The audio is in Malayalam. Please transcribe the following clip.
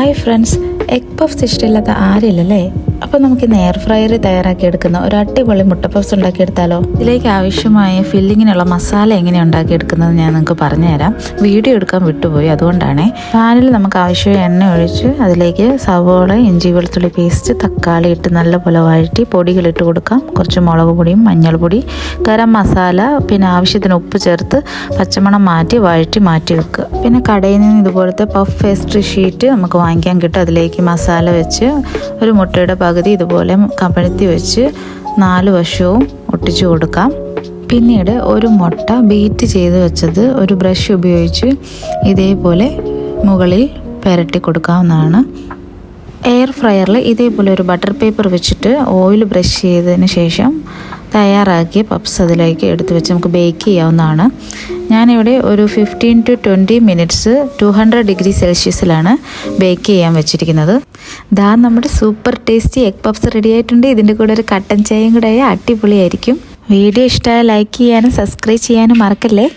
ഹായ് ഫ്രണ്ട്സ്, എഗ് പഫ്സ് ഇഷ്ടമില്ലാത്ത ആരില്ലല്ലേ? അപ്പോൾ നമുക്ക് ഇന്ന് എയർ ഫ്രയറിൽ തയ്യാറാക്കി എടുക്കുന്ന ഒരു അടിപൊളി മുട്ട പഫ്സ് ഉണ്ടാക്കിയെടുത്താലോ? ഇതിലേക്ക് ആവശ്യമായ ഫില്ലിങ്ങിനുള്ള മസാല എങ്ങനെ ഉണ്ടാക്കിയെടുക്കുന്നത് ഞാൻ നിങ്ങൾക്ക് പറഞ്ഞുതരാം. വീഡിയോ എടുക്കാൻ വിട്ടുപോയി, അതുകൊണ്ടാണ്. പാനിൽ നമുക്ക് ആവശ്യമായ എണ്ണ ഒഴിച്ച് അതിലേക്ക് സവോള, ഇഞ്ചി വെളുത്തുള്ളി പേസ്റ്റ്, തക്കാളി ഇട്ട് നല്ലപോലെ വഴറ്റി പൊടികളിട്ട് കൊടുക്കാം. കുറച്ച് മുളക് പൊടിയും മഞ്ഞൾപ്പൊടി, ഗരം മസാല, പിന്നെ ആവശ്യത്തിന് ഉപ്പ് ചേർത്ത് പച്ചമണം മാറ്റി വഴറ്റി മാറ്റി വെക്കുക. പിന്നെ കടയിൽ നിന്ന് ഇതുപോലത്തെ പഫ് പേസ്ട്രി ഷീറ്റ് നമുക്ക് വാങ്ങിക്കാൻ കിട്ടും. അതിലേക്ക് മസാല വെച്ച് ഒരു മുട്ടയുടെ പകുതി ഇതുപോലെ കമഴ്ത്തി വെച്ച് 4 വശവും ഒട്ടിച്ചു കൊടുക്കാം. പിന്നീട് ഒരു മുട്ട ബീറ്റ് ചെയ്ത് വെച്ചത് ഒരു ബ്രഷ് ഉപയോഗിച്ച് ഇതേപോലെ മുകളിൽ പുരട്ടി കൊടുക്കാവുന്നതാണ്. എയർ ഫ്രയറിൽ ഇതേപോലെ ഒരു ബട്ടർ പേപ്പർ വെച്ചിട്ട് ഓയിൽ ബ്രഷ് ചെയ്തതിന് ശേഷം തയ്യാറാക്കിയ പപ്സ് അതിലേക്ക് എടുത്ത് വെച്ച് നമുക്ക് ബേക്ക് ചെയ്യാവുന്നതാണ്. ഞാനിവിടെ ഒരു 15 to 20 മിനിറ്റ്സ് 200 ഡിഗ്രി സെൽഷ്യസിലാണ് ബേക്ക് ചെയ്യാൻ വെച്ചിരിക്കുന്നത്. ദാ നമ്മുടെ super tasty egg puffs ready ആയിട്ടുണ്ട്. ഇതിൻ്റെ കൂടെ ഒരു കട്ടൻ ചായയും കൂടെ അടിപൊളിയായിരിക്കും. വീഡിയോ ഇഷ്ടമായ ലൈക്ക് ചെയ്യാനും സബ്സ്ക്രൈബ് ചെയ്യാനും മറക്കല്ലേ.